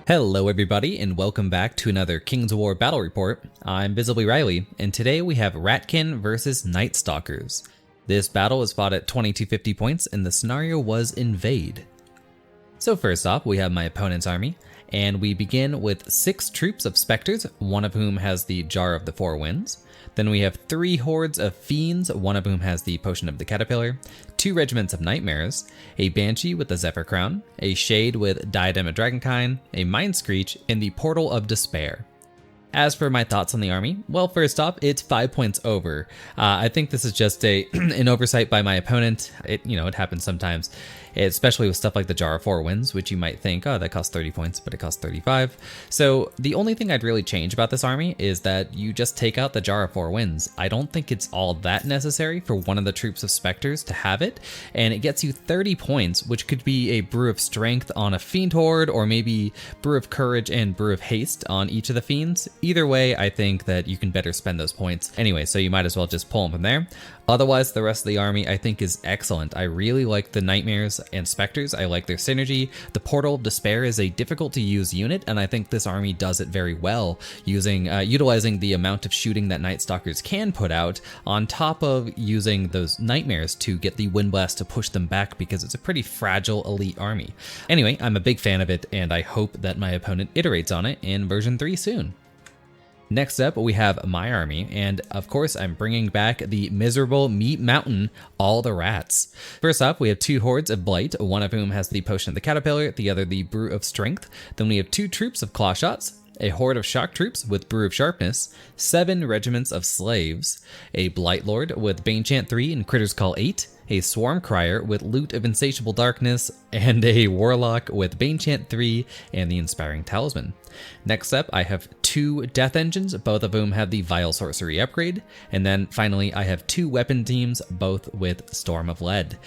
Hello everybody and welcome back to another Kings of War battle report. I'm Visibly Riley and today we have Ratkin versus Nightstalkers. This battle was fought at 2250 points and the scenario was Invade. So first off we have my opponent's army and we begin with 6 troops of Spectres, one of whom has the Jar of the Four Winds. Then we have 3 hordes of Fiends, one of whom has the Potion of the Caterpillar, 2 regiments of Nightmares, a Banshee with the Zephyr Crown, a Shade with Diadem of Dragonkine, a Mind Screech, and the Portal of Despair. As for my thoughts on the army, well, first off, it's 5 points over. I think this is just an oversight by my opponent. It happens sometimes, especially with stuff like the Jar of Four Winds, which you might think, oh, that costs 30 points, but it costs 35. So the only thing I'd really change about this army is that you just take out the Jar of Four Winds. I don't think it's all that necessary for one of the troops of Spectres to have it, and it gets you 30 points, which could be a Brew of Strength on a Fiend Horde, or maybe Brew of Courage and Brew of Haste on each of the Fiends. Either way, I think that you can better spend those points. Anyway, so you might as well just pull them from there. Otherwise, the rest of the army I think is excellent. I really like the Nightmares and Spectres. I like their synergy. The Portal of Despair is a difficult to use unit, and I think this army does it very well, utilizing the amount of shooting that Nightstalkers can put out, on top of using those Nightmares to get the Wind Blast to push them back, because it's a pretty fragile elite army. Anyway, I'm a big fan of it, and I hope that my opponent iterates on it in version 3 soon. Next up, we have my army, and of course, I'm bringing back the miserable Meat Mountain, all the rats. First up, we have 2 hordes of Blight, one of whom has the Potion of the Caterpillar, the other the Brew of Strength. Then we have 2 troops of Claw Shots, a horde of Shock Troops with Brew of Sharpness, 7 regiments of Slaves, a Blight Lord with Banechant 3 and Critters Call 8, a Swarm Crier with Loot of Insatiable Darkness, and a Warlock with Banechant 3 and the Inspiring Talisman. Next up, I have 2 Death Engines, both of whom have the Vile Sorcery upgrade, and then finally I have 2 weapon teams, both with Storm of Lead.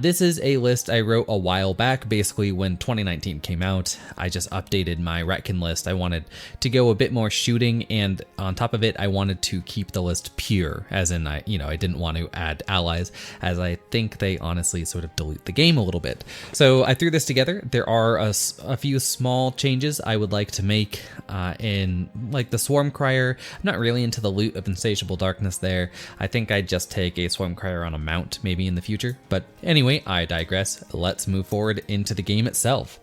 This is a list I wrote a while back, basically when 2019 came out. I just updated my Ratkin list. I wanted to go a bit more shooting, and on top of it, I wanted to keep the list pure, as in I didn't want to add allies, as I think they honestly sort of dilute the game a little bit. So I threw this together. There are a few small changes I would like to make in like the Swarm Crier. I'm not really into the Loot of Insatiable Darkness there. I think I'd just take a Swarm Crier on a mount maybe in the future. But anyway, I digress. Let's move forward into the game itself.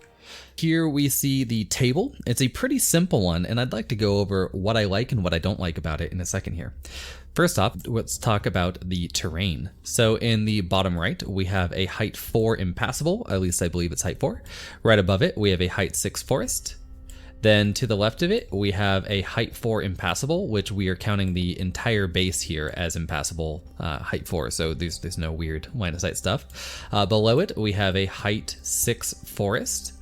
Here we see the table. It's a pretty simple one, and I'd like to go over what I like and what I don't like about it in a second here. First off, let's talk about the terrain. So in the bottom right, we have a height 4 impassable, at least I believe it's height 4. Right above it, we have a height 6 forest. Then to the left of it, we have a height 4 impassable, which we are counting the entire base here as impassable height 4, so there's no weird line of sight stuff. Below it, we have a height 6 forest.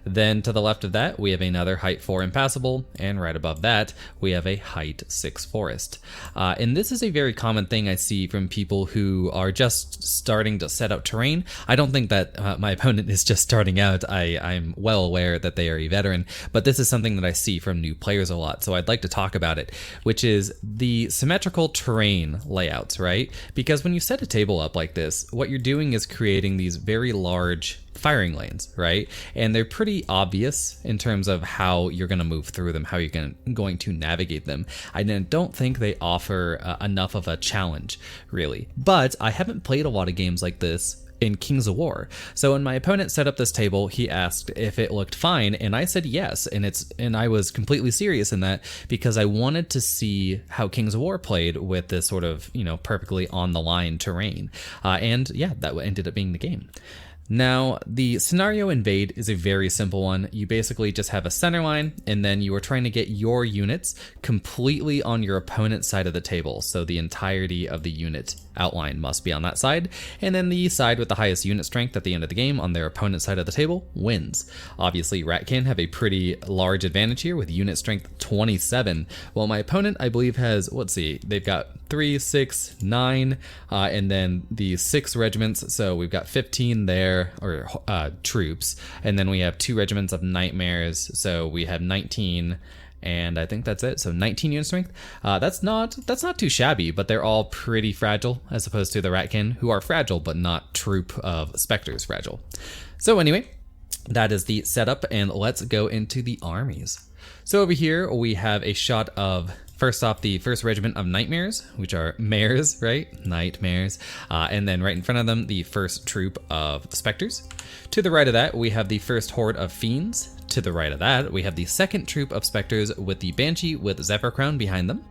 Then to the left of that, we have another height 4 impassable, and right above that, we have a height 6 forest. And this is a very common thing I see from people who are just starting to set out terrain. I don't think that my opponent is just starting out. I'm well aware that they are a veteran, but this is something that I see from new players a lot, so I'd like to talk about it, which is the symmetrical terrain layouts, right? Because when you set a table up like this, what you're doing is creating these very large firing lanes, right? And they're pretty obvious in terms of how you're going to move through them, how you're going to navigate them. I don't think they offer enough of a challenge, really. But I haven't played a lot of games like this in Kings of War. So when my opponent set up this table, he asked if it looked fine, and I said yes, and I was completely serious in that, because I wanted to see how Kings of War played with this sort of, perfectly on the line terrain. And yeah, that ended up being the game. Now, the scenario Invade is a very simple one. You basically just have a center line, and then you are trying to get your units completely on your opponent's side of the table. So the entirety of the unit outline must be on that side, and then the side with the highest unit strength at the end of the game on their opponent's side of the table wins. Obviously, Ratkin have a pretty large advantage here with unit strength 27, while my opponent, I believe, has, let's see, they've got 3, 6, 9, and then the 6 regiments, so we've got 15 there, or troops, and then we have 2 regiments of Nightmares, so we have 19, and I think that's it. So 19 unit strength. That's not too shabby, but they're all pretty fragile, as opposed to the Ratkin, who are fragile but not troop of Spectres fragile. So anyway, that is the setup, and let's go into the armies. So over here we have a shot of, first off, the first regiment of nightmares, which are mares, right? Nightmares. And then right in front of them, the first troop of specters. To the right of that, we have the first horde of fiends. To the right of that, we have the second troop of specters with the banshee with Zephyr Crown behind them.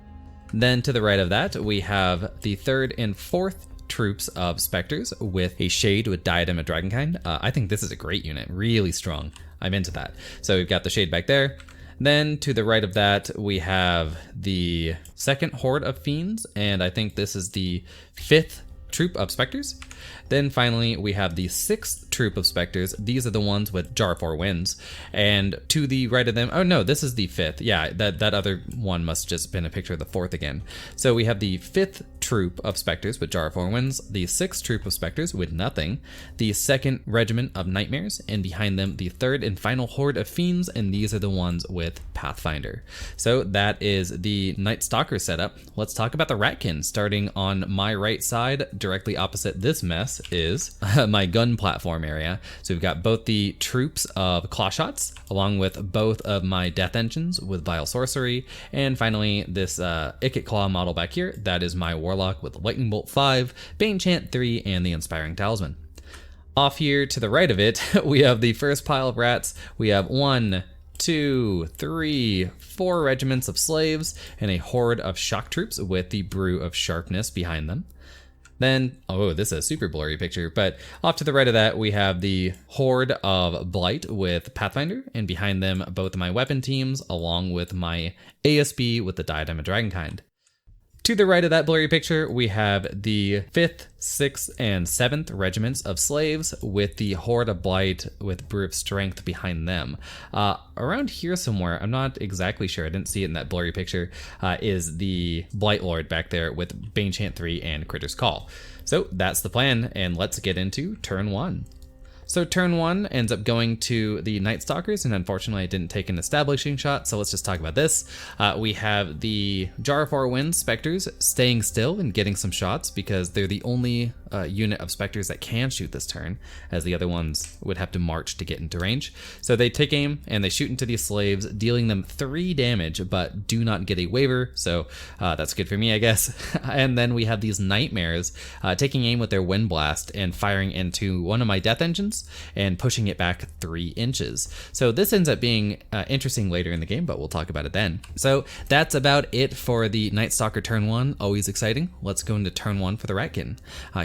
Then to the right of that, we have the third and fourth troops of specters with a shade with diadem of dragonkind. I think this is a great unit, really strong. I'm into that. So we've got the shade back there. Then to the right of that, we have the second horde of fiends, and I think this is the fifth troop of specters. Then finally, we have the sixth troop of specters. These are the ones with Jar of 4 Winds. And to the right of them, oh no, this is the fifth. Yeah, that other one must just have been a picture of the fourth again. So we have the fifth troop of specters with Jar of 4 Winds, the sixth troop of specters with nothing, the second regiment of nightmares, and behind them the third and final horde of fiends, and these are the ones with Pathfinder. So that is the Night-stalker setup. Let's talk about the Ratkin. Starting on my right side, directly opposite this mess is my gun platform area. So we've got both the troops of claw shots, along with both of my death engines with vile sorcery, and finally this Ikit Claw model back here. That is my warlock with Lightning Bolt 5, Bane Chant 3, and the Inspiring Talisman. Off here to the right of it, we have the first pile of rats. We have 1, 2, 3, 4 regiments of slaves and a horde of shock troops with the Brew of Sharpness behind them. Then, oh, this is a super blurry picture, but off to the right of that, we have the horde of Blight with Pathfinder, and behind them, both of my weapon teams, along with my ASB with the Diadem of Dragonkind. To the right of that blurry picture, we have the 5th, 6th, and 7th regiments of slaves with the horde of Blight with Brew of Strength behind them. Around here somewhere, I'm not exactly sure, I didn't see it in that blurry picture, is the Blight Lord back there with Bane Chant 3 and Critter's Call. So that's the plan, and let's get into turn 1. So turn 1 ends up going to the Nightstalkers, and unfortunately I didn't take an establishing shot, so let's just talk about this. We have the Jar of 4 Winds Spectres staying still and getting some shots because they're the only unit of Spectres that can shoot this turn, as the other ones would have to march to get into range. So they take aim and they shoot into these slaves, dealing them 3 damage, but do not get a waiver, so that's good for me, I guess. And then we have these Nightmares taking aim with their Wind Blast and firing into one of my Death Engines and pushing it back 3 inches. So this ends up being interesting later in the game, but we'll talk about it then. So that's about it for the Nightstalker turn 1. Always exciting. Let's go into turn 1 for the Ratkin.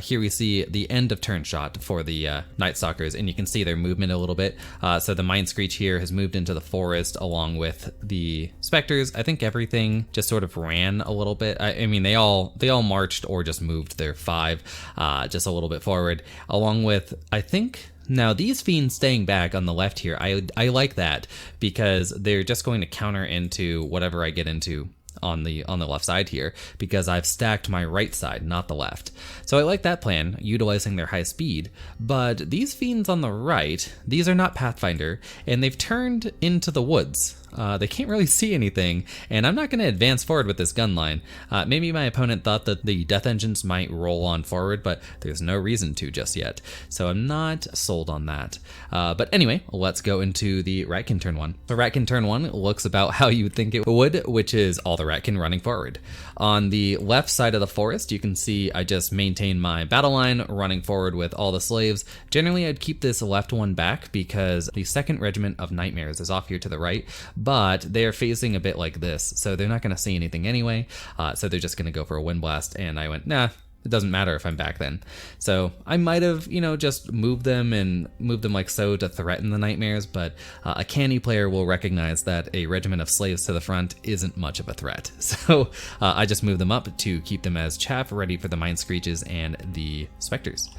Here we see the end of turn shot for the Nightstalkers, and you can see their movement a little bit. So the Mind Screech here has moved into the forest along with the Spectres. I think everything just sort of ran a little bit. I mean, they all marched or just moved their 5 just a little bit forward, along with, I think, now these fiends staying back on the left here, I like that because they're just going to counter into whatever I get into on the left side here, because I've stacked my right side, not the left. So I like that plan, utilizing their high speed. But these fiends on the right, these are not Pathfinder, and they've turned into the woods. They can't really see anything, and I'm not going to advance forward with this gun line. Maybe my opponent thought that the Death Engines might roll on forward, but there's no reason to just yet. So I'm not sold on that. But anyway, let's go into the Ratkin turn 1. The Ratkin turn 1 looks about how you would think it would, which is all the Ratkin running forward. On the left side of the forest, you can see I just maintain my battle line running forward with all the slaves. Generally, I'd keep this left one back because the 2nd Regiment of Nightmares is off here to the right, but they're facing a bit like this, so they're not going to see anything anyway, so they're just going to go for a Wind Blast, and I went, nah, it doesn't matter if I'm back then. So I might have, just moved them like so to threaten the Nightmares, but a canny player will recognize that a regiment of slaves to the front isn't much of a threat. So I just moved them up to keep them as chaff, ready for the Mind Screeches and the Spectres.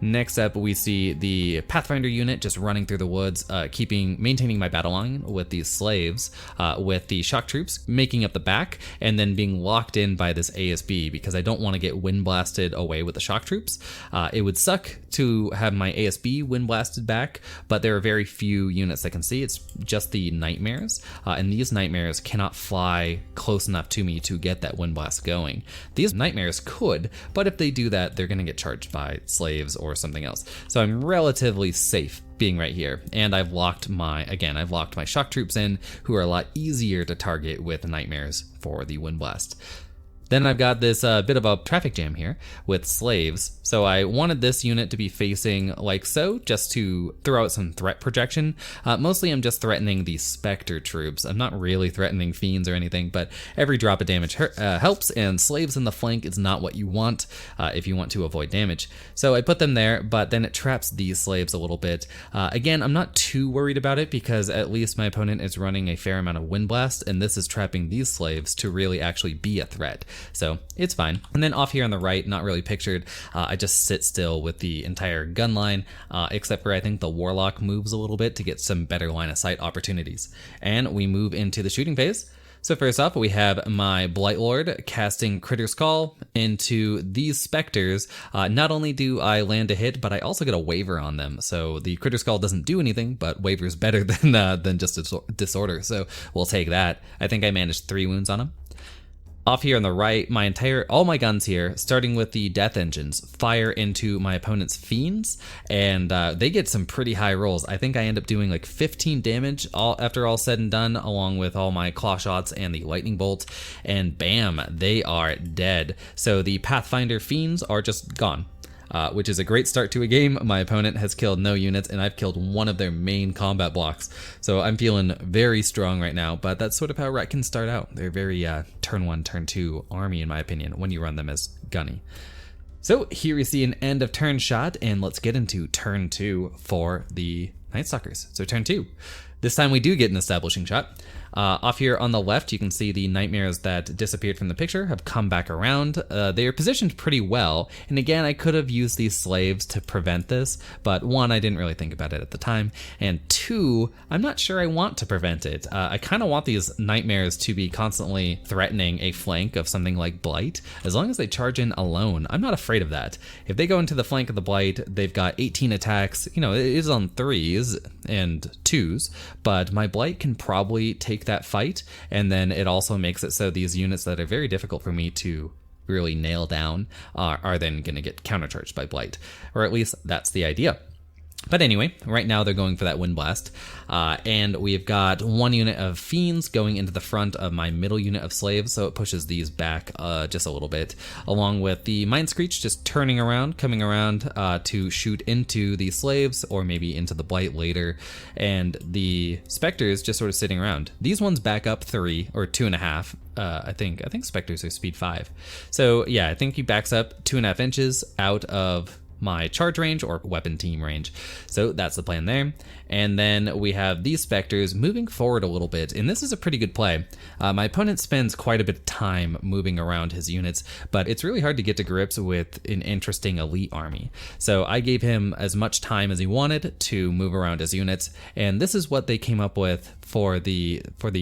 Next up, we see the Pathfinder unit just running through the woods, maintaining my battle line with these slaves, with the shock troops making up the back, and then being locked in by this ASB because I don't want to get wind blasted away with the shock troops. It would suck to have my ASB wind blasted back, but there are very few units that can see. It's just the Nightmares, and these Nightmares cannot fly close enough to me to get that wind blast going. These Nightmares could, but if they do that, they're going to get charged by slaves or or something else. So I'm relatively safe being right here. And I've locked my shock troops in, who are a lot easier to target with nightmares for the Wind Blast. Then I've got this bit of a traffic jam here with slaves. So I wanted this unit to be facing like so, just to throw out some threat projection. Mostly I'm just threatening the Spectre troops. I'm not really threatening fiends or anything, but every drop of damage helps, and slaves in the flank is not what you want if you want to avoid damage. So I put them there, but then it traps these slaves a little bit. Again, I'm not too worried about it because at least my opponent is running a fair amount of Wind Blast, and this is trapping these slaves to really actually be a threat. So it's fine. And then off here on the right, not really pictured, I just sit still with the entire gun line, except for I think the Warlock moves a little bit to get some better line of sight opportunities. And we move into the shooting phase. So first off, we have my Blightlord casting Critter's Call into these Spectres. Not only do I land a hit, but I also get a Waver on them. So the Critter's Call doesn't do anything, but Waver's better than just a Disorder. So we'll take that. I think I managed 3 wounds on him. Off here on the right, all my guns here, starting with the death engines, fire into my opponent's fiends, and they get some pretty high rolls. I think I end up doing like 15 damage after all said and done, along with all my claw shots and the lightning bolt, and bam, they are dead. So the Pathfinder fiends are just gone. Which is a great start to a game. My opponent has killed no units, and I've killed one of their main combat blocks. So I'm feeling very strong right now, but that's sort of how Ratkins start out. They're very turn 1, turn 2 army, in my opinion, when you run them as gunny. So here we see an end of turn shot, and let's get into turn 2 for the Nightstalkers. So turn 2. This time we do get an establishing shot. Off here on the left, you can see the nightmares that disappeared from the picture have come back around. They are positioned pretty well, and again, I could have used these slaves to prevent this, but 1, I didn't really think about it at the time, and 2, I'm not sure I want to prevent it. I kind of want these nightmares to be constantly threatening a flank of something like Blight. As long as they charge in alone, I'm not afraid of that. If they go into the flank of the Blight, they've got 18 attacks. You know, it is on 3s and 2s, but my Blight can probably take that fight, and then it also makes it so these units that are very difficult for me to really nail down are then going to get countercharged by Blight, or at least that's the idea. But anyway, right now they're going for that Wind Blast, and we've got 1 unit of Fiends going into the front of my middle unit of Slaves, so it pushes these back just a little bit, along with the Mind Screech just turning around, coming around to shoot into the Slaves, or maybe into the Blight later, and the Spectres just sort of sitting around. These ones back up 3 or 2.5. I think Spectres are speed 5. So yeah, I think he backs up 2.5 inches out of my charge range or weapon team range. So that's the plan there. And then we have these Spectres moving forward a little bit, and this is a pretty good play. My opponent spends quite a bit of time moving around his units, but it's really hard to get to grips with an interesting elite army. So I gave him as much time as he wanted to move around his units, and this is what they came up with for the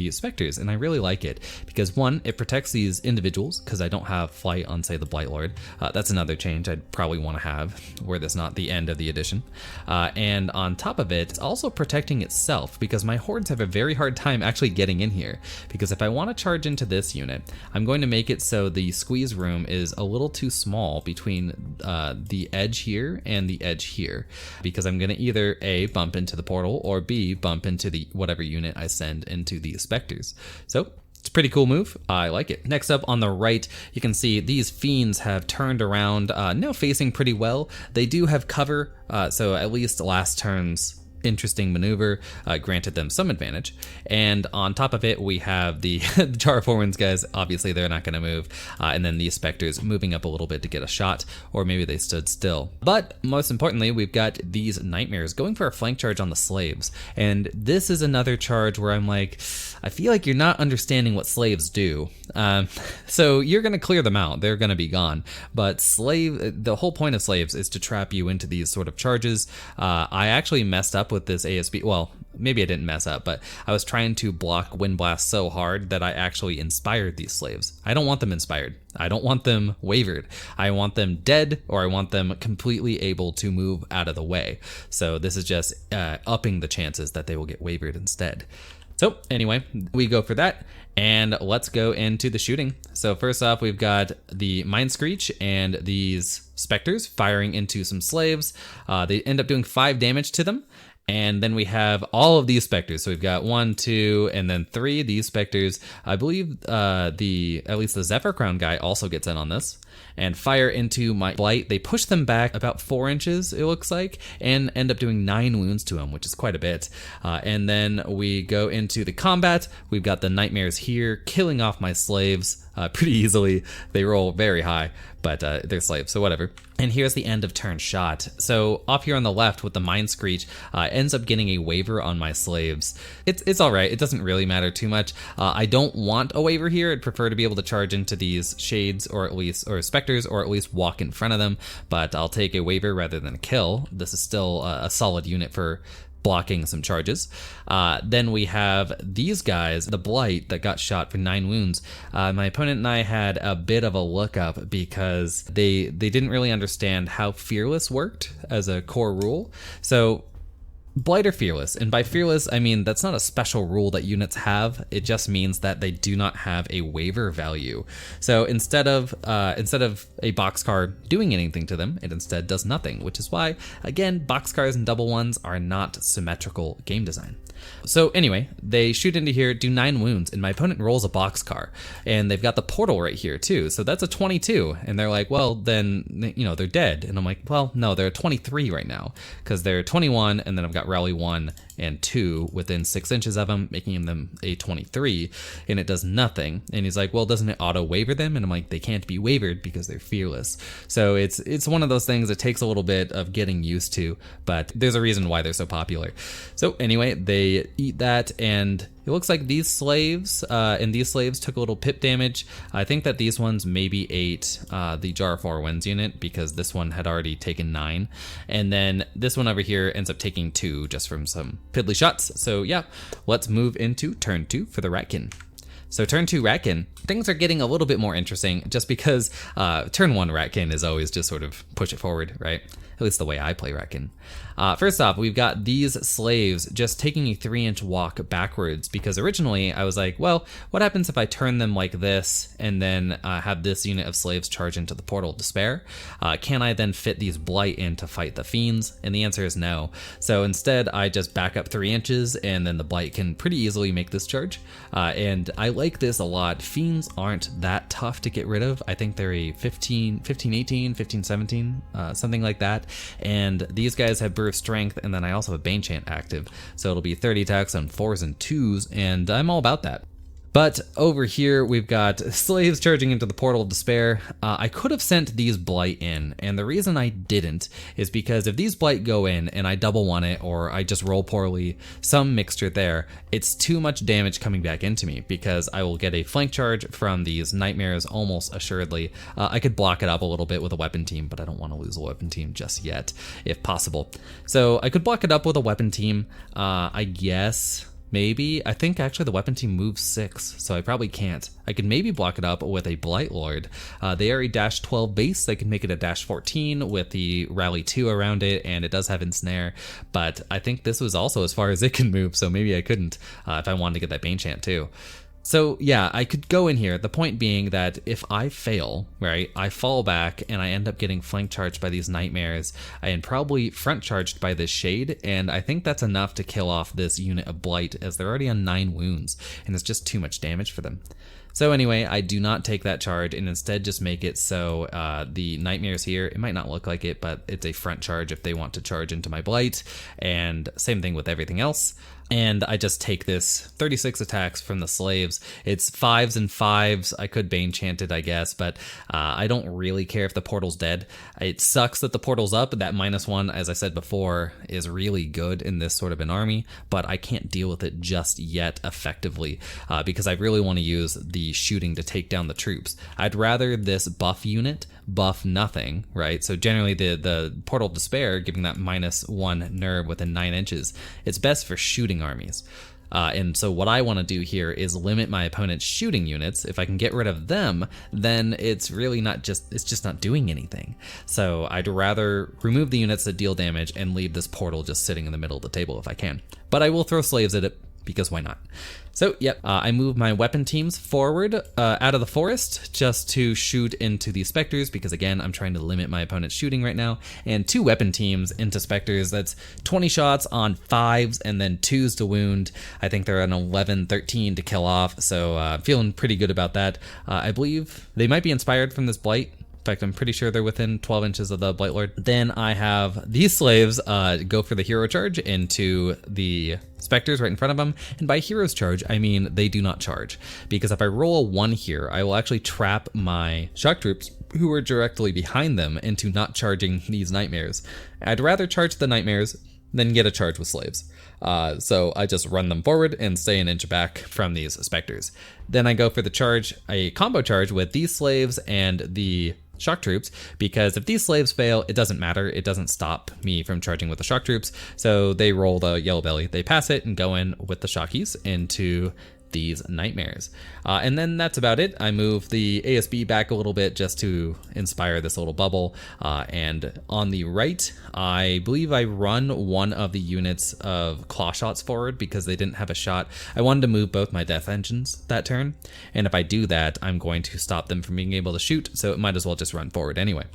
Spectres, and I really like it because 1, it protects these individuals because I don't have flight on, say, the Blightlord. That's another change I'd probably want to have were this not the end of the edition. And on top of it, it's also protecting itself because my hordes have a very hard time actually getting in here, because if I want to charge into this unit, I'm going to make it so the squeeze room is a little too small between the edge here and the edge here, because I'm going to either A, bump into the portal, or B, bump into the whatever unit I send into the Spectres. So it's a pretty cool move. I like it. Next up on the right, you can see these Fiends have turned around, now facing pretty well. They do have cover, so at least last turn's interesting maneuver granted them some advantage. And on top of it, we have the Jar of Horns guys. Obviously, they're not going to move. And then these Spectres moving up a little bit to get a shot, or maybe they stood still. But most importantly, we've got these Nightmares going for a flank charge on the Slaves. And this is another charge where I'm like, I feel like you're not understanding what Slaves do. So you're going to clear them out. They're going to be gone. But the whole point of Slaves is to trap you into these sort of charges. I actually messed up with this ASB. Well, maybe I didn't mess up, but I was trying to block Wind Blast so hard that I actually inspired these Slaves. I don't want them inspired. I don't want them wavered. I want them dead, or I want them completely able to move out of the way. So this is just upping the chances that they will get wavered instead. So anyway, we go for that, and let's go into the shooting. So first off, we've got the Mind Screech and these Spectres firing into some slaves. They end up doing 5 damage to them. And then we have all of these Spectres. So we've got 1, 2, and then 3 of these Spectres. I believe at least the Zephyr Crown guy also gets in on this. And fire into my Blight. They push them back about 4 inches, it looks like, and end up doing 9 wounds to him, which is quite a bit. And then we go into the combat. We've got the Nightmares here, killing off my slaves pretty easily. They roll very high, but they're slaves, so whatever. And here's the end of turn shot. So off here on the left with the Mind Screech, ends up getting a waiver on my slaves. It's all right. It doesn't really matter too much. I don't want a waiver here. I'd prefer to be able to charge into these Shades or Spectres, or at least walk in front of them, but I'll take a waiver rather than a kill. This is still a solid unit for blocking some charges. Then we have these guys, the Blight that got shot for 9 wounds. My opponent and I had a bit of a look up because they didn't really understand how Fearless worked as a core rule. So Blight are fearless, and by fearless I mean that's not a special rule that units have. It just means that they do not have a waiver value. So instead of a boxcar doing anything to them, it instead does nothing, which is why, again, boxcars and double ones are not symmetrical game design. So anyway, they shoot into here, do 9 wounds, and my opponent rolls a boxcar, and they've got the portal right here too, so that's a 22, and they're like, well, then, you know, they're dead. And I'm like, well, no, they're 23 right now, because they're 21, and then I've got Rally 1 and 2 within 6 inches of them, making them a 23, and it does nothing. And he's like, well, doesn't it auto waiver them? And I'm like, they can't be wavered because they're fearless. So it's one of those things that takes a little bit of getting used to, but there's a reason why they're so popular. So anyway, they eat that, and it looks like these slaves took a little pip damage. I think that these ones maybe ate the Jar of Four Winds unit, because this one had already taken 9. And then this one over here ends up taking 2 just from some piddly shots. So yeah, let's move into turn 2 for the Ratkin. So turn 2 Ratkin, things are getting a little bit more interesting just because turn 1 Ratkin is always just sort of push it forward, right? At least the way I play Ratkin. First off, we've got these slaves just taking a 3-inch walk backwards, because originally I was like, well, what happens if I turn them like this and then have this unit of slaves charge into the Portal of Despair? Can I then fit these Blight in to fight the Fiends? And the answer is no. So instead, I just back up 3 inches, and then the Blight can pretty easily make this charge. And I like this a lot. Fiends aren't that tough to get rid of. I think they're a 15, 18, 15, 17, something like that. And these guys have Burst Strength, and then I also have Bane Chant active. So it'll be 30 attacks on 4s and 2s, and I'm all about that. But over here, we've got slaves charging into the Portal of Despair. I could have sent these Blight in, and the reason I didn't is because if these Blight go in and I double one it, or I just roll poorly, some mixture there, it's too much damage coming back into me, because I will get a flank charge from these Nightmares almost assuredly. I could block it up a little bit with a weapon team, but I don't want to lose a weapon team just yet, if possible. So I could block it up with a weapon team, I guess. Maybe. I think actually the weapon team moves 6, so I probably can't. I could maybe block it up with a Blight Lord. They are a -12 base. I can make it a -14 with the Rally 2 around it, and it does have Ensnare, but I think this was also as far as it can move, so maybe I couldn't if I wanted to get that Bane Chant too. So yeah, I could go in here. The point being that if I fail, right, I fall back and I end up getting flank charged by these Nightmares and probably front charged by this Shade, and I think that's enough to kill off this unit of Blight, as they're already on 9 wounds, and it's just too much damage for them. So anyway, I do not take that charge and instead just make it so the Nightmares here, it might not look like it, but it's a front charge if they want to charge into my Blight, and same thing with everything else. And I just take this 36 attacks from the slaves. It's 5s and 5s. I could Bane Chant it, I guess, but I don't really care if the portal's dead. It sucks that the portal's up. That -1, as I said before, is really good in this sort of an army, but I can't deal with it just yet effectively because I really want to use the shooting to take down the troops. I'd rather this buff unit buff nothing, right? So generally the Portal of Despair, giving that -1 nerve within 9 inches, it's best for shooting armies. And so what I want to do here is limit my opponent's shooting units. If I can get rid of them, then it's really it's just not doing anything. So I'd rather remove the units that deal damage and leave this portal just sitting in the middle of the table if I can. But I will throw slaves at it, because why not? So, yep, I move my weapon teams forward out of the forest just to shoot into the Spectres because, again, I'm trying to limit my opponent's shooting right now. And 2 weapon teams into Spectres, that's 20 shots on 5s and then 2s to wound. I think they're an 11, 13 to kill off, so feeling pretty good about that. I believe they might be inspired from this Blight. In fact, I'm pretty sure they're within 12 inches of the Blight Lord. Then I have these slaves go for the hero charge into the Spectres right in front of them. And by hero's charge, I mean they do not charge. Because if I roll a 1 here, I will actually trap my shock troops who are directly behind them into not charging these nightmares. I'd rather charge the nightmares than get a charge with slaves. So I just run them forward and stay an inch back from these Spectres. Then I go for the charge, a combo charge with these slaves and the shock troops, because if these slaves fail, it doesn't matter. It doesn't stop me from charging with the shock troops. So they roll the yellow belly, they pass it and go in with the shockies into these nightmares. And then that's about it. I move the ASB back a little bit just to inspire this little bubble. And on the right, I believe I run one of the units of claw shots forward because they didn't have a shot. I wanted to move both my death engines that turn. And if I do that, I'm going to stop them from being able to shoot. So it might as well just run forward anyway.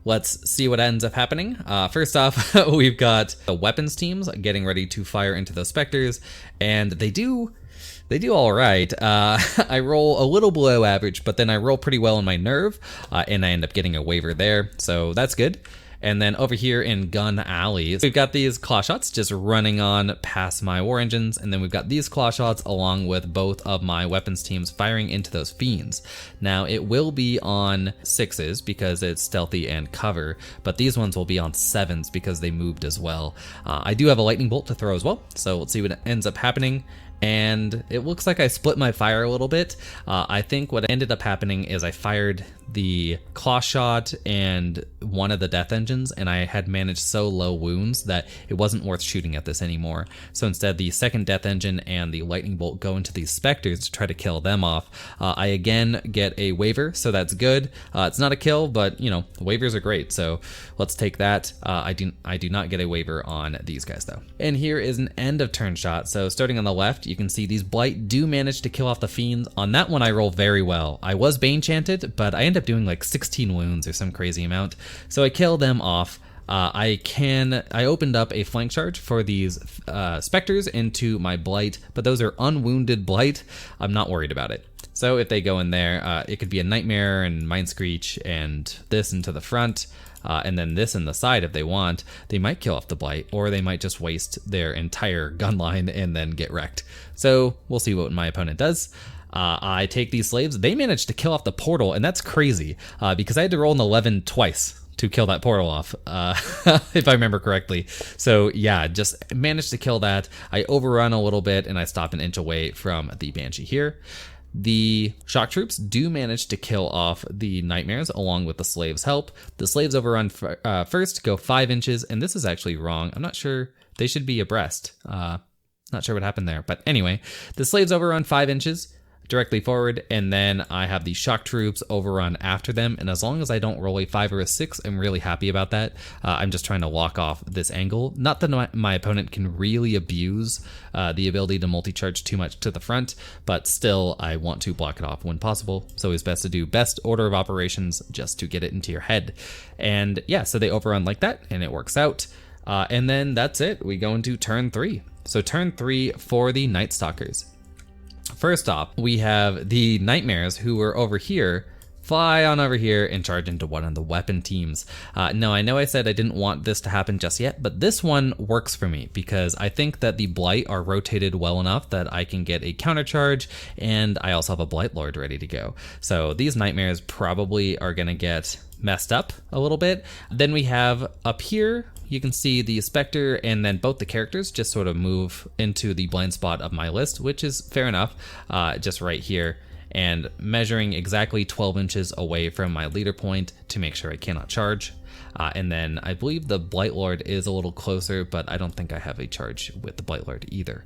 Let's see what ends up happening. First off, we've got the weapons teams getting ready to fire into those Spectres, and they do all right. I roll a little below average, but then I roll pretty well in my nerve, and I end up getting a waiver there, so that's good. And then over here in Gun Alley, we've got these claw shots just running on past my war engines, and then we've got these claw shots along with both of my weapons teams firing into those fiends. Now it will be on 6s because it's stealthy and cover, but these ones will be on 7s because they moved as well. I do have a lightning bolt to throw as well, so let's see what ends up happening. And it looks like I split my fire a little bit. I think what ended up happening is I fired the claw shot and one of the death engines, and I had managed so low wounds that it wasn't worth shooting at this anymore. So instead, the second death engine and the lightning bolt go into these Spectres to try to kill them off. I again get a waiver, so that's good. It's not a kill, but you know, waivers are great, so let's take that. I do not get a waiver on these guys though. And here is an end of turn shot. So starting on the left, you can see these Blight do manage to kill off the fiends. On that one, I roll very well. I was Bane chanted, but I end up doing like 16 wounds or some crazy amount. So I kill them off. I opened up a flank charge for these Spectres into my Blight, but those are unwounded Blight. I'm not worried about it. So if they go in there, it could be a Nightmare and Mind Screech and this into the front. And then this in the side if they want. They might kill off the Blight, or they might just waste their entire gun line and then get wrecked. So we'll see what my opponent does. I take these slaves. They managed to kill off the portal, and that's crazy because I had to roll an 11 twice to kill that portal off, if I remember correctly. So yeah, just managed to kill that. I overrun a little bit, and I stop an inch away from the Banshee here. The shock troops do manage to kill off the nightmares along with the slaves' help. The slaves overrun first, go 5 inches, and this is actually wrong. I'm not sure. They should be abreast. Not sure what happened there. But anyway, the slaves overrun 5 inches directly forward, and then I have the shock troops overrun after them. And as long as I don't roll a 5 or a 6, I'm really happy about that. I'm just trying to lock off this angle. Not that my opponent can really abuse the ability to multi-charge too much to the front, but still I want to block it off when possible. So it's best to do best order of operations just to get it into your head. And yeah, so they overrun like that, and it works out. And then that's it. We go into turn 3. So turn 3 for the Nightstalkers. First off, we have the Nightmares who are over here, fly on over here and charge into one of the weapon teams. Now, I know I said I didn't want this to happen just yet, but this one works for me because I think that the Blight are rotated well enough that I can get a counter charge, and I also have a Blight Lord ready to go. So these Nightmares probably are going to get messed up a little bit. Then we have up here, you can see the Spectre and then both the characters just sort of move into the blind spot of my list, which is fair enough, just right here, and measuring exactly 12 inches away from my leader point to make sure I cannot charge. And then I believe the Blight Lord is a little closer, but I don't think I have a charge with the Blight Lord either.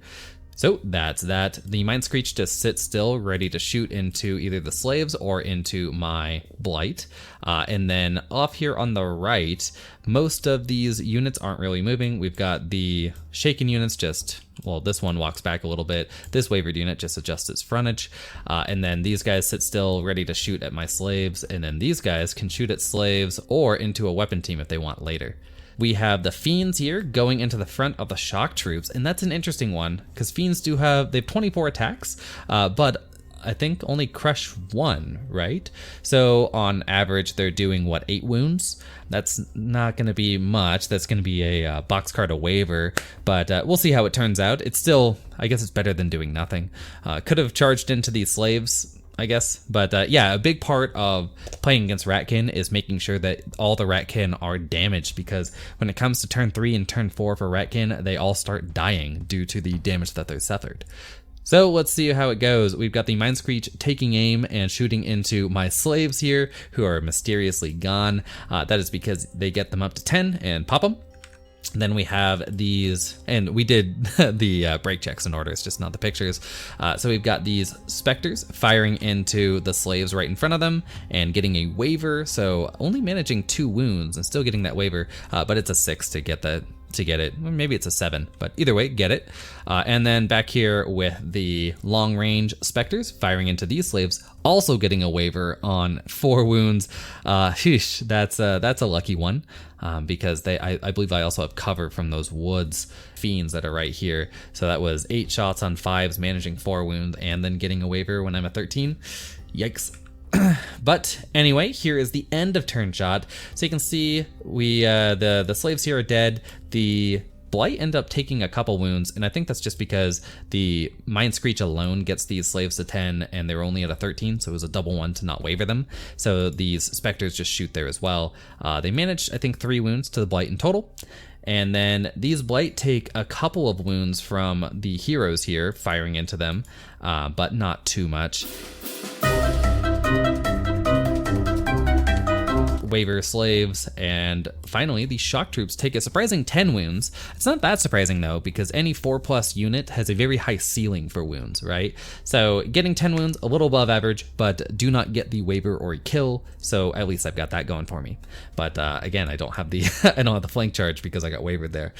So that's that. The Mind Screech just sits still, ready to shoot into either the slaves or into my blight. And then off here on the right, most of these units aren't really moving. We've got the shaken units just, well, this one walks back a little bit. This wavered unit just adjusts its frontage. And then these guys sit still, ready to shoot at my slaves. And then these guys can shoot at slaves or into a weapon team if they want later. We have the Fiends here going into the front of the shock troops, and that's an interesting one because Fiends they have 24 attacks, but I think only crush 1, right? So on average, they're doing what, 8 wounds? That's not going to be much. That's going to be a boxcar to waver, but we'll see how it turns out. It's still, I guess it's better than doing nothing. Could have charged into these slaves, I guess. But yeah, a big part of playing against Ratkin is making sure that all the Ratkin are damaged, because when it comes to turn 3 and turn 4 for Ratkin, they all start dying due to the damage that they're suffered. So let's see how it goes. We've got the Mind Screech taking aim and shooting into my slaves here, who are mysteriously gone. That is because they get them up to 10 and pop them. Then we have these, and we did the break checks in order, it's just not the pictures. So we've got these Spectres firing into the slaves right in front of them and getting a waver, so only managing 2 wounds and still getting that waver, but it's a 6 to get that. To get it, maybe it's a 7, but either way, get it. And then back here with the long range Spectres firing into these slaves, also getting a waver on 4 wounds. Sheesh, that's a lucky one, because I believe I also have cover from those woods Fiends that are right here. So that was 8 shots on 5s, managing 4 wounds, and then getting a waver when I'm at 13. Yikes. But anyway, here is the end of turn shot. So you can see we the slaves here are dead. The blight end up taking a couple wounds, and I think that's just because the Mind Screech alone gets these slaves to 10 and they're only at a 13, so it was a double one to not waver them. So these Spectres just shoot there as well. They managed, I think, 3 wounds to the blight in total. And then these blight take a couple of wounds from the heroes here firing into them, but not too much. Waver slaves, and finally the shock troops take a surprising 10 wounds. It's not that surprising though, because any 4+ unit has a very high ceiling for wounds, right? So getting 10 wounds, a little above average, but do not get the waver or a kill, so at least I've got that going for me. But again, I don't have the I don't have the flank charge because I got wavered there.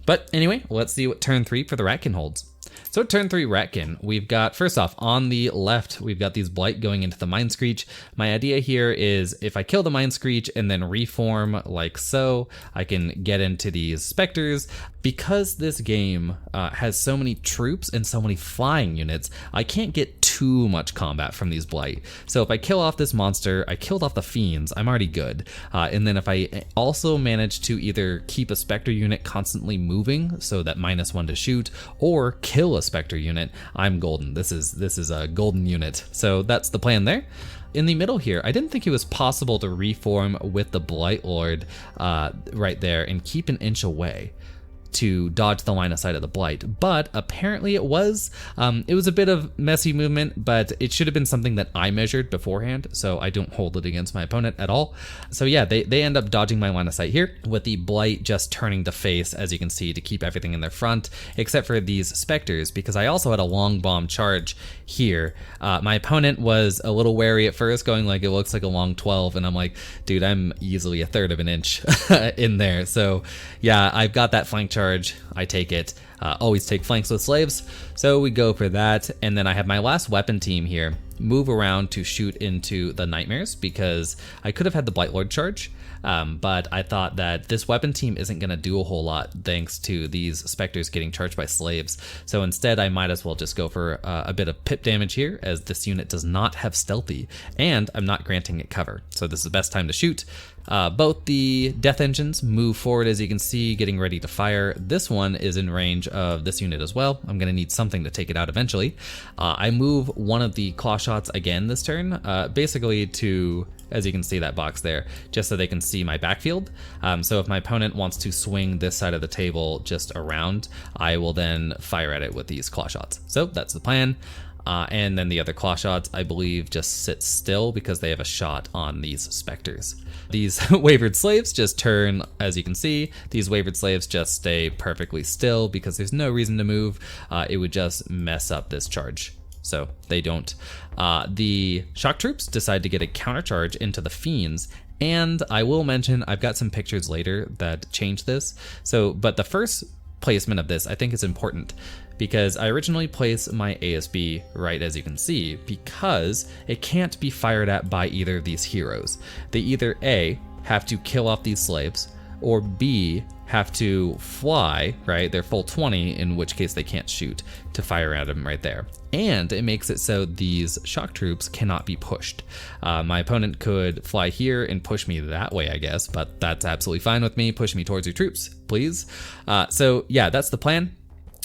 But anyway, let's see what turn 3 for the Ratkin holds. So at turn 3 Ratkin, we've got, first off, on the left, we've got these blight going into the Mind Screech. My idea here is if I kill the Mind Screech and then reform like so, I can get into these Spectres. Because this game has so many troops and so many flying units, I can't get too much combat from these blight. So if I kill off this monster, I killed off the Fiends, I'm already good. And then if I also manage to either keep a Spectre unit constantly moving, so that -1 to shoot, or kill a Spectre unit, I'm golden. This is a golden unit. So that's the plan there. In the middle here, I didn't think it was possible to reform with the Blight Lord right there and keep an inch away to dodge the line of sight of the blight, but apparently it was a bit of messy movement, but it should have been something that I measured beforehand, so I don't hold it against my opponent at all. So yeah, they end up dodging my line of sight here, with the blight just turning to face, as you can see, to keep everything in their front, except for these Spectres, because I also had a long bomb charge here. My opponent was a little wary at first, going like, it looks like a long 12, and I'm like, dude, I'm easily 1/3 of an inch in there. So yeah, I've got that flank charge, I take it. Always take flanks with slaves, so we go for that. And then I have my last weapon team here move around to shoot into the nightmares, because I could have had the Blight Lord charge, but I thought that this weapon team isn't going to do a whole lot thanks to these Spectres getting charged by slaves. So instead, I might as well just go for a bit of pip damage here, as this unit does not have stealthy, and I'm not granting it cover. So this is the best time to shoot. Both the death engines move forward, as you can see, getting ready to fire. This one is in range of this unit as well. I'm going to need something to take it out eventually. I move one of the claw shots again this turn, basically to, as you can see that box there, just so they can see my backfield. So if my opponent wants to swing this side of the table just around, I will then fire at it with these claw shots. So that's the plan. And then the other claw shots, I believe, just sit still because they have a shot on these Spectres. These wavered slaves just turn, as you can see, these wavered slaves just stay perfectly still because there's no reason to move. It would just mess up this charge. So they don't. The shock troops decide to get a countercharge into the fiends. And I will mention, I've got some pictures later that change this. But the first placement of this I think is important because I originally placed my ASB right as you can see because it can't be fired at by either of these heroes. They either A, have to kill off these slaves, or B, have to fly, right? They're full 20, in which case they can't shoot to fire at them right there. And it makes it so these shock troops cannot be pushed. My opponent could fly here and push me that way, I guess, but that's absolutely fine with me. Push me towards your troops, please. So yeah, that's the plan,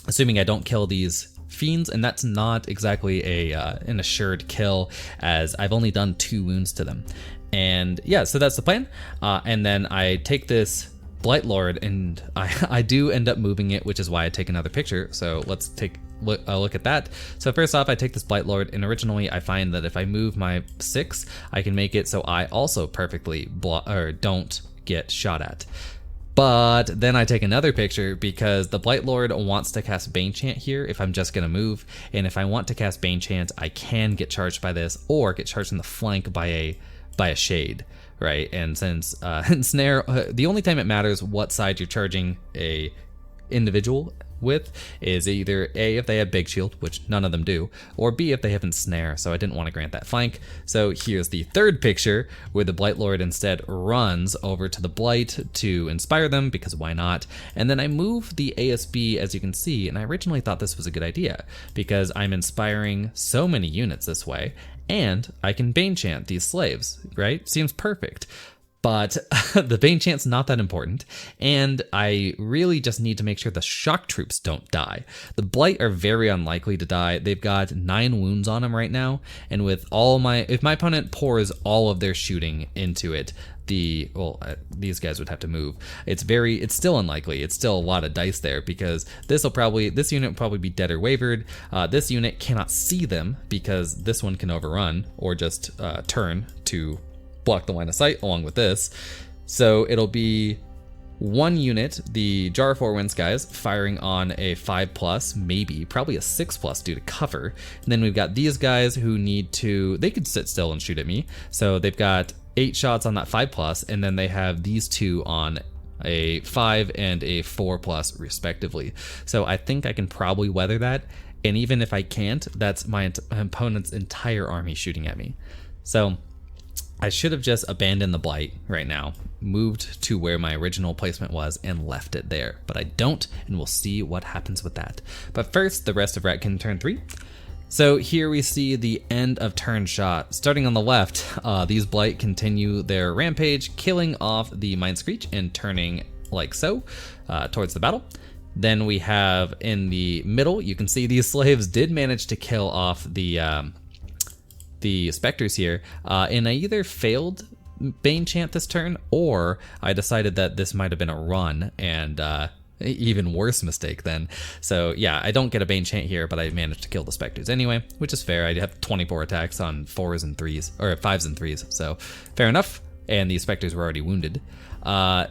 assuming I don't kill these fiends, and that's not exactly an assured kill as I've only done 2 wounds to them. And yeah, so that's the plan. And then I take this Blight Lord and I do end up moving it, which is why I take another picture. So let's take a look at that. So first off, I take this Blight Lord, and originally I find that if I move my 6, I can make it so I also perfectly don't get shot at. But then I take another picture because the Blight Lord wants to cast Bane Chant here if I'm just going to move. And if I want to cast Bane Chant, I can get charged by this or get charged in the flank by a shade, right? And since Snare, the only time it matters what side you're charging a individual with is either A, if they have Big Shield, which none of them do, or B, if they have Ensnare, so I didn't want to grant that flank. So here's the third picture where the Blight Lord instead runs over to the Blight to inspire them, because why not? And then I move the ASB, as you can see, and I originally thought this was a good idea, because I'm inspiring so many units this way, and I can Bane Chant these slaves, right? Seems perfect. But the Bane Chant's not that important, and I really just need to make sure the shock troops don't die. The Blight are very unlikely to die. They've got 9 wounds on them right now, and with if my opponent pours all of their shooting into it, these guys would have to move. It's still unlikely. It's still a lot of dice there because this unit will probably be dead or wavered. This unit cannot see them because this one can overrun or just turn to block the line of sight along with this. So it'll be 1 unit, the Jar of Four Winds guys, firing on a 5+, probably a 6+ due to cover. And then we've got these guys who they could sit still and shoot at me. So they've got 8 shots on that 5+, and then they have these 2 on a 5 and a 4+ respectively. So I think I can probably weather that. And even if I can't, that's my opponent's entire army shooting at me. So I should have just abandoned the Blight right now, moved to where my original placement was, and left it there. But I don't, and we'll see what happens with that. But first, the rest of Ratkin turn 3. So here we see the end of turn shot. Starting on the left, these Blight continue their rampage, killing off the Mind Screech and turning like so towards the battle. Then we have in the middle, you can see these slaves did manage to kill off the Spectres here, and I either failed Bane Chant this turn, or I decided that this might have been a run, and even worse mistake then. So yeah, I don't get a Bane Chant here, but I managed to kill the Spectres anyway, which is fair. I have 24 attacks on 4s and 3s, or 5s and 3s, so fair enough. And the Spectres were already wounded.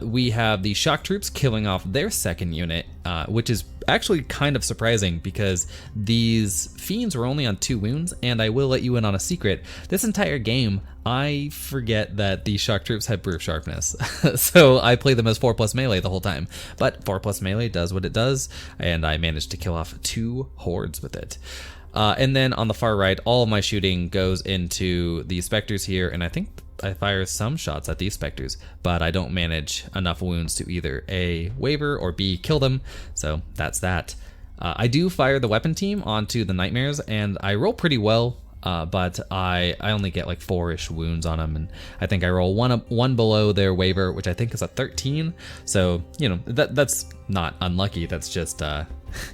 We have the shock troops killing off their second unit, which is actually kind of surprising because these fiends were only on 2 wounds, and I will let you in on a secret. This entire game, I forget that the shock troops have brute sharpness. So I play them as 4+ melee the whole time, but 4+ melee does what it does, and I managed to kill off 2 hordes with it. And then on the far right, all of my shooting goes into the Spectres here, and I think I fire some shots at these Spectres, but I don't manage enough wounds to either A, waver, or B, kill them, so that's that. I do fire the weapon team onto the Nightmares, and I roll pretty well, but I only get like 4-ish wounds on them, and I think I roll one below their waver, which I think is a 13, so, you know, that's not unlucky, that's just,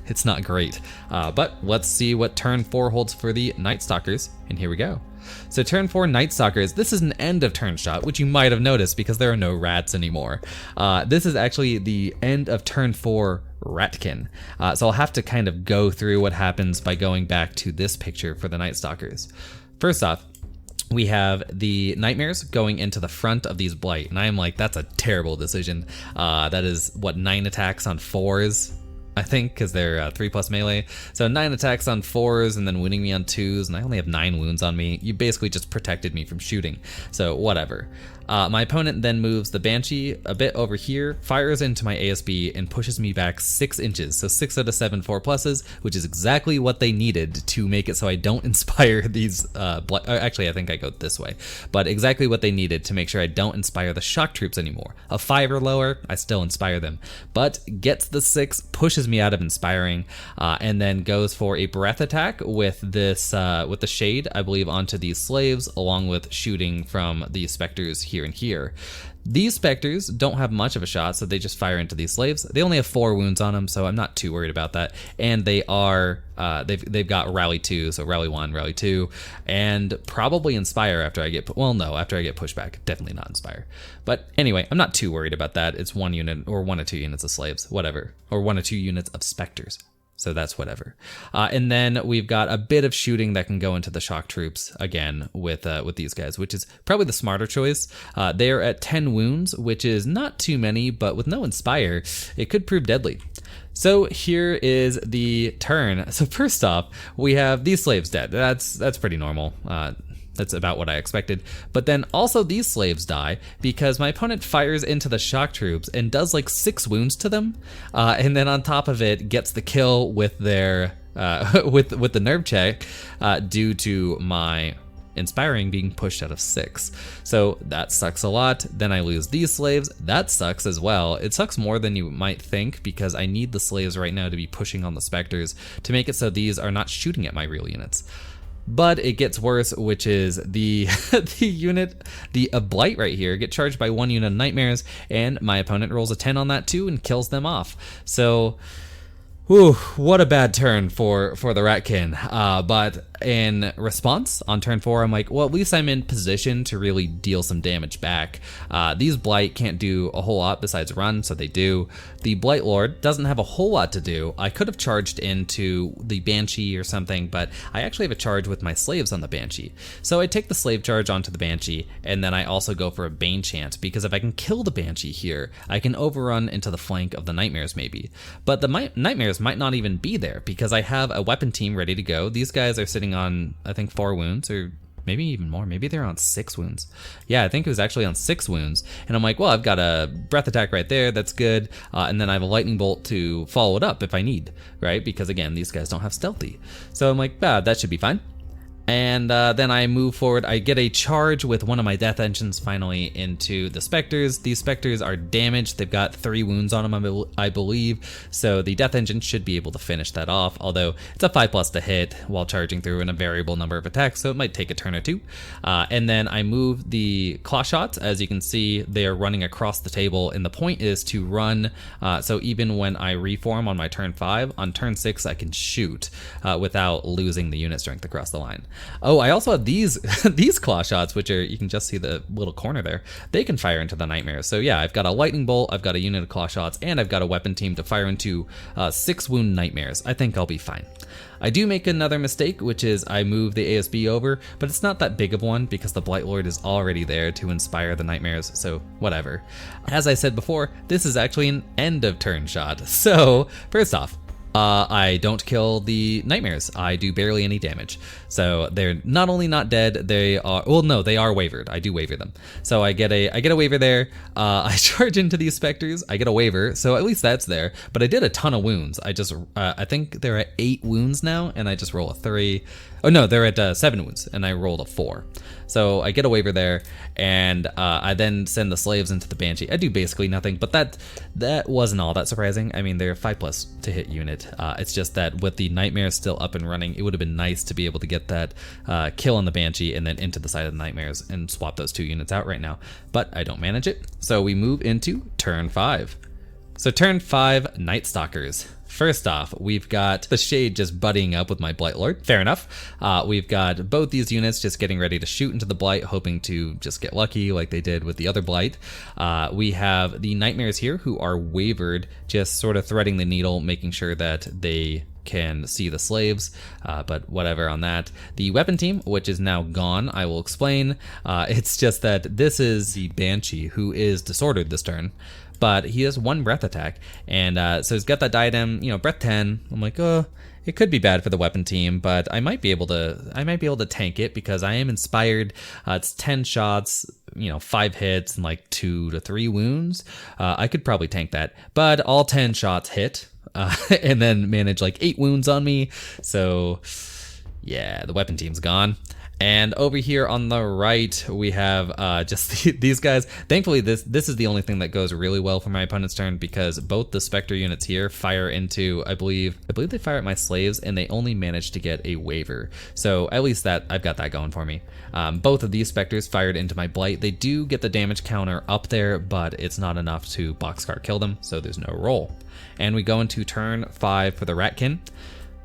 it's not great. But let's see what turn 4 holds for the Nightstalkers, and here we go. So turn 4 Nightstalkers, this is an end of turn shot, which you might have noticed because there are no rats anymore. This is actually the end of turn 4 Ratkin. So I'll have to kind of go through what happens by going back to this picture for the Nightstalkers. First off, we have the Nightmares going into the front of these Blight, and I am like, that's a terrible decision. That is, what, 9 attacks on 4s? I think, because they're 3+ melee. So 9 attacks on 4s and then wounding me on 2s, and I only have 9 wounds on me. You basically just protected me from shooting, so whatever. My opponent then moves the Banshee a bit over here, fires into my ASB, and pushes me back 6 inches. So 6 out of 7 4+s, which is exactly what they needed to make it so I don't inspire these, actually I think I go this way, but exactly what they needed to make sure I don't inspire the shock troops anymore. A 5 or lower, I still inspire them, but gets the 6, pushes me out of inspiring, and then goes for a breath attack with this, with the shade, I believe, onto these slaves, along with shooting from the Spectres here and here. These Spectres don't have much of a shot, so they just fire into these slaves. They only have 4 wounds on them, so I'm not too worried about that. And they are, they've got Rally 2, so Rally 1, Rally 2, and probably Inspire after I get, well, no, after I get pushed back. Definitely not Inspire. But anyway, I'm not too worried about that. It's 1 unit, or 1 or 2 units of slaves, whatever. Or 1 or 2 units of Spectres. So that's whatever. And then we've got a bit of shooting that can go into the shock troops again with these guys, which is probably the smarter choice. They're at 10 wounds, which is not too many, but with no Inspire, it could prove deadly. So here is the turn. So first off, we have these slaves dead. That's pretty normal. That's about what I expected. But then also these slaves die because my opponent fires into the shock troops and does like 6 wounds to them. And then on top of it gets the kill with their, with the nerve check due to my inspiring being pushed out of 6. So that sucks a lot. Then I lose these slaves. That sucks as well. It sucks more than you might think because I need the slaves right now to be pushing on the Spectres to make it so these are not shooting at my real units. But it gets worse, which is the unit, the Blight right here, get charged by 1 unit of Nightmares, and my opponent rolls a 10 on that too and kills them off. So, whew, what a bad turn for the Ratkin. But in response, on turn 4, I'm like, well, at least I'm in position to really deal some damage back. These Blight can't do a whole lot besides run, so they do. The Blight Lord doesn't have a whole lot to do. I could have charged into the Banshee or something, but I actually have a charge with my slaves on the Banshee. So I take the slave charge onto the Banshee, and then I also go for a Bane Chant, because if I can kill the Banshee here, I can overrun into the flank of the Nightmares maybe. But the Nightmares might not even be there, because I have a weapon team ready to go. These guys are sitting on, I think, 4 wounds, or maybe even more. Maybe they're on 6 wounds. Yeah, I think it was actually on 6 wounds. And I'm like, well, I've got a breath attack right there. That's good. And then I have a lightning bolt to follow it up if I need, right? Because again, these guys don't have stealthy. So I'm like, that should be fine. And then I move forward. I get a charge with one of my death engines finally into the Spectres. These Spectres are damaged. They've got 3 wounds on them, I believe. So the death engine should be able to finish that off, although it's a 5+ to hit while charging through in a variable number of attacks, so it might take a turn or 2. And then I move the claw shots. As you can see, they are running across the table, and the point is to run. So even when I reform on my turn 5, on turn 6 I can shoot without losing the unit strength across the line. Oh, I also have these these claw shots, which are, you can just see the little corner there. They can fire into the Nightmares. So yeah, I've got a lightning bolt, I've got a unit of claw shots, and I've got a weapon team to fire into 6 wound Nightmares. I think I'll be fine. I do make another mistake, which is I move the ASB over, but it's not that big of one because the Blight Lord is already there to inspire the Nightmares, so whatever. As I said before, this is actually an end of turn shot. So first off, I don't kill the Nightmares. I do barely any damage. So they're not only not dead, they are, well, no, they are wavered. I do waver them. So I get a waver there. I charge into these Spectres. I get a waver, so at least that's there. But I did a ton of wounds. I think they're at 8 wounds now, and I just roll a 3. Oh no, they're at 7 wounds, and I rolled a 4. So I get a waver there, and I then send the slaves into the Banshee. I do basically nothing, but that wasn't all that surprising. I mean, they're a 5+ to hit unit. It's just that with the Nightmares still up and running, it would have been nice to be able to get that kill on the Banshee and then into the side of the Nightmares and swap those 2 units out right now. But I don't manage it, so we move into turn 5. So turn 5, Nightstalkers. First off, we've got the Shade just buddying up with my Blight Lord. Fair enough. We've got both these units just getting ready to shoot into the Blight, hoping to just get lucky like they did with the other Blight. We have the Nightmares here who are wavered, just sort of threading the needle, making sure that they can see the slaves, but whatever on that. The weapon team, which is now gone, I will explain. It's just that this is the Banshee who is disordered this turn, but he has 1 breath attack, and so he's got that diadem, you know, breath 10. I'm like, oh, it could be bad for the weapon team, but I might be able to tank it because I am inspired. It's 10 shots, you know, 5 hits and like 2 to 3 wounds. I could probably tank that, but all 10 shots hit. And then manage like 8 wounds on me. So yeah, the weapon team's gone. And over here on the right, we have just these guys. Thankfully, this is the only thing that goes really well for my opponent's turn, because both the Spectre units here fire into, I believe they fire at my slaves, and they only manage to get a waiver. So at least that I've got that going for me. Both of these Spectres fired into my Blight. They do get the damage counter up there, but it's not enough to boxcar kill them, so there's no roll. And we go into turn 5 for the Ratkin.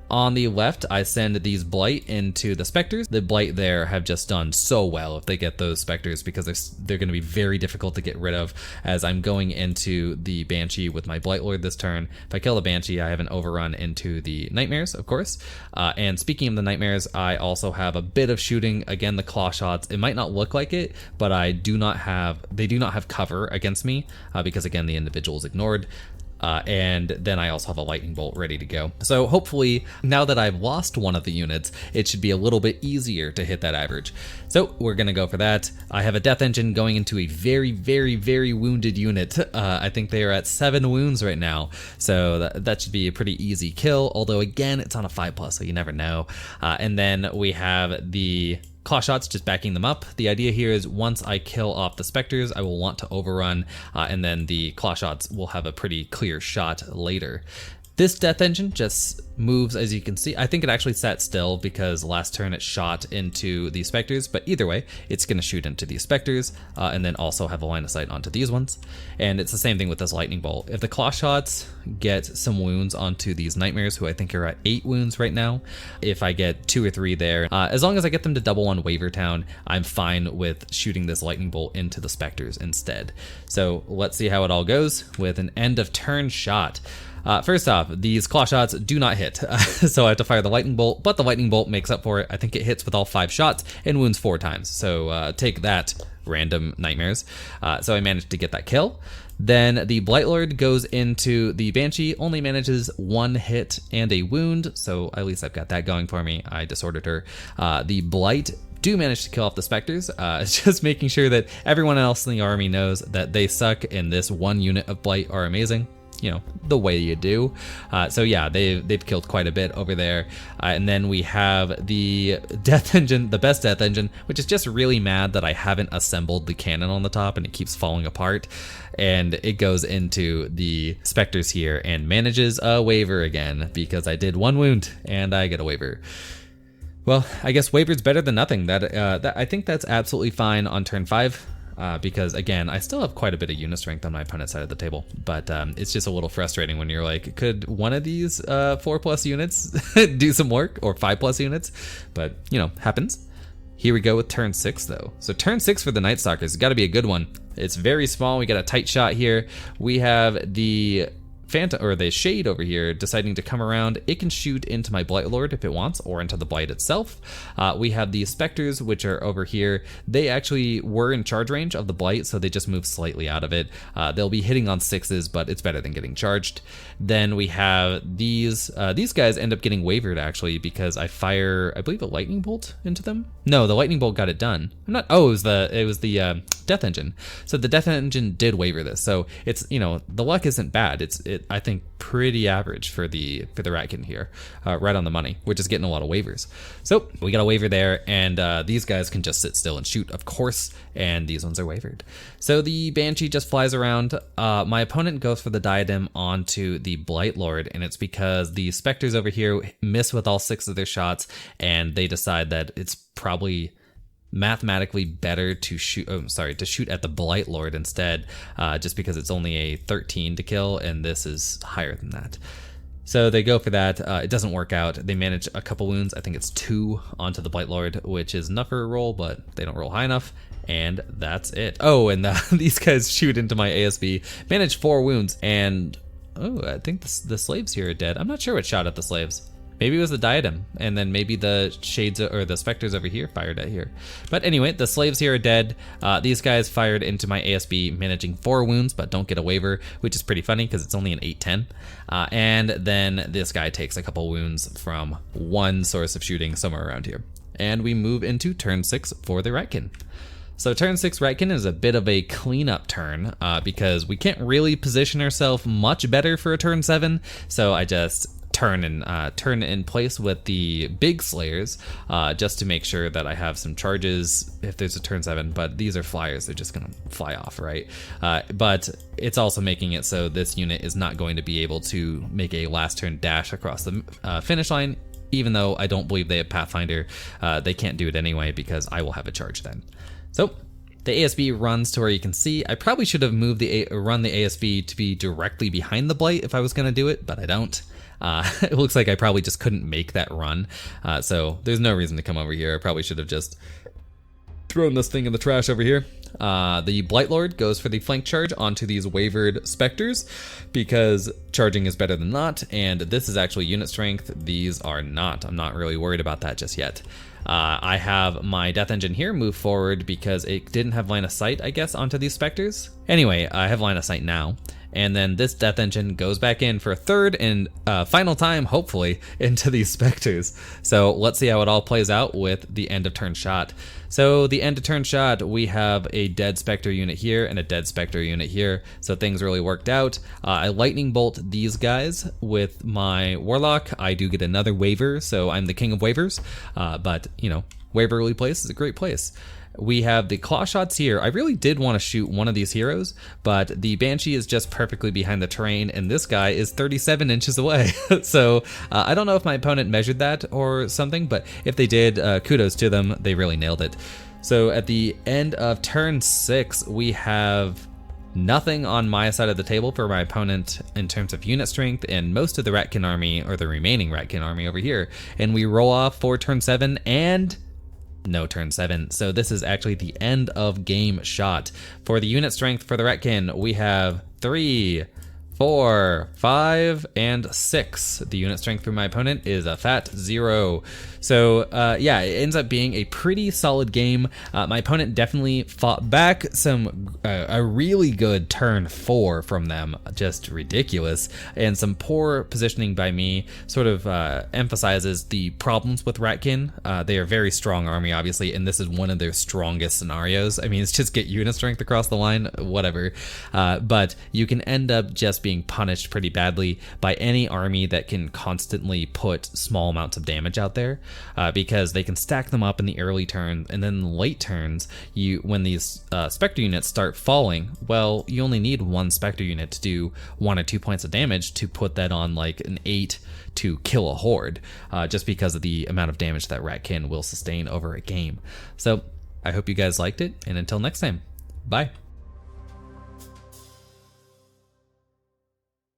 On the left, I send these Blight into the Spectres. The Blight there have just done so well if they get those Spectres, because they're going to be very difficult to get rid of, as I'm going into the Banshee with my Blight Lord this turn. If I kill the Banshee, I have an overrun into the Nightmares, of course. And speaking of the Nightmares, I also have a bit of shooting. Again, the claw shots. It might not look like it, but they do not have cover against me, because again, the individual is ignored. And then I also have a lightning bolt ready to go. So hopefully, now that I've lost one of the units, it should be a little bit easier to hit that average. So we're gonna go for that. I have a death engine going into a very, very, very wounded unit. I think they are at 7 wounds right now. So that should be a pretty easy kill. Although again, it's on a 5+, so you never know. And then we have the claw shots just backing them up. The idea here is once I kill off the Spectres, I will want to overrun, and then the claw shots will have a pretty clear shot later. This death engine just moves, as you can see. I think it actually sat still because last turn it shot into the Spectres, but either way, it's going to shoot into these Spectres, and then also have a line of sight onto these ones. And it's the same thing with this lightning bolt. If the claw shots get some wounds onto these Nightmares, who I think are at 8 wounds right now, if I get 2 or 3 there, as long as I get them to double on Waver Town, I'm fine with shooting this lightning bolt into the Spectres instead. So let's see how it all goes with an end of turn shot. First off, these claw shots do not hit, so I have to fire the lightning bolt, but the lightning bolt makes up for it. I think it hits with all 5 shots and wounds 4 times, so take that, random Nightmares. So I managed to get that kill. Then the Blight Lord goes into the Banshee, only manages 1 hit and a wound, so at least I've got that going for me. I disordered her. The Blight do manage to kill off the Spectres. It's just making sure that everyone else in the army knows that they suck and this 1 unit of Blight are amazing. You know, the way you do. So yeah, they've killed quite a bit over there. And then we have the death engine, the best death engine, which is just really mad that I haven't assembled the cannon on the top and it keeps falling apart. And it goes into the Spectres here and manages a waiver again because I did 1 wound and I get a waiver. Well, I guess waiver's better than nothing. That I think that's absolutely fine on turn 5. Because again, I still have quite a bit of unit strength on my opponent's side of the table, but it's just a little frustrating when you're like, could one of these 4+ units do some work, or 5+ units? But you know, happens. Here we go with turn 6 though. So turn 6 for the Nightstalkers has got to be a good one. It's very small. We got a tight shot here. We have the Phantom, or the Shade over here, deciding to come around. It can shoot into my Blight Lord if it wants, or into the Blight itself. We have the Spectres, which are over here. They actually were in charge range of the Blight, so they just moved slightly out of it. They'll be hitting on 6s, but it's better than getting charged. Then we have these guys end up getting wavered actually, because I fire, I believe, a lightning bolt into them. No, the lightning bolt got it done. It was the death engine. So the death engine did waiver this. So it's, you know, the luck isn't bad. I think pretty average for the Ratkin here, right on the money. We're just getting a lot of waivers. So we got a waiver there, and these guys can just sit still and shoot, of course, and these ones are wavered. So the Banshee just flies around. My opponent goes for the diadem onto the Blight Lord, and it's because the Spectres over here miss with all 6 of their shots, and they decide that it's probably mathematically better to shoot at the Blight Lord instead, just because it's only a 13 to kill and this is higher than that. So they go for that. It doesn't work out. They manage a couple wounds. I think it's 2 onto the Blight Lord, which is enough for a roll, but they don't roll high enough. And that's it. Oh, and these guys shoot into my ASB. Manage 4 wounds. And, oh, I think the slaves here are dead. I'm not sure what shot at the slaves. Maybe it was the diadem, and then maybe the shades or the specters over here fired at here. But anyway, the slaves here are dead. These guys fired into my ASB, managing 4 wounds, but don't get a waiver, which is pretty funny because it's only an 8-10. And then this guy takes a couple wounds from one source of shooting somewhere around here. And we move into turn 6 for the Ratkin. So turn 6 Ratkin is a bit of a cleanup turn because we can't really position ourselves much better for a turn 7. So I just turn in place with the big slayers just to make sure that I have some charges if there's a turn 7, but these are flyers, they're just gonna fly off, right? But it's also making it so this unit is not going to be able to make a last turn dash across the finish line. Even though I don't believe they have Pathfinder, they can't do it anyway because I will have a charge then. So the ASB runs to where you can see. I probably should have moved run the ASB to be directly behind the Blight if I was gonna do it, but I don't. It looks like I probably just couldn't make that run. So there's no reason to come over here. I probably should have just thrown this thing in the trash over here. The Blight Lord goes for the flank charge onto these wavered Spectres because charging is better than not, and this is actually unit strength. These are not. I'm not really worried about that just yet. I have my Death Engine here move forward because it didn't have line of sight, I guess, onto these Spectres. Anyway, I have line of sight now. And then this Death Engine goes back in for a third and final time, hopefully, into these Spectres. So let's see how it all plays out with the end of turn shot. So the end of turn shot, we have a dead Spectre unit here and a dead Spectre unit here. So things really worked out. I lightning bolt these guys with my Warlock. I do get another waiver, so I'm the king of waivers. But, you know, Waverly Place is a great place. We have the claw shots here. I really did want to shoot one of these heroes, but the Banshee is just perfectly behind the terrain, and this guy is 37 inches away. So I don't know if my opponent measured that or something, but if they did, kudos to them. They really nailed it. So at the end of turn 6, we have nothing on my side of the table for my opponent in terms of unit strength, and most of the Ratkin army, or the remaining Ratkin army over here. And we roll off for turn 7 and no turn 7. So this is actually the end of game shot. For the unit strength for the Ratkin, we have 3, 4, 5, and 6. The unit strength for my opponent is a fat 0. So yeah, it ends up being a pretty solid game. My opponent definitely fought back a really good turn 4 from them, just ridiculous, and some poor positioning by me sort of emphasizes the problems with Ratkin. They are a very strong army, obviously, and this is one of their strongest scenarios. I mean, it's just get unit strength across the line, whatever. But you can end up just being punished pretty badly by any army that can constantly put small amounts of damage out there. Because they can stack them up in the early turns, and then in late turns, when these Spectre units start falling, well, you only need one Spectre unit to do 1 or 2 points of damage to put that on like an 8 to kill a horde, just because of the amount of damage that Ratkin will sustain over a game. So I hope you guys liked it, and until next time, bye.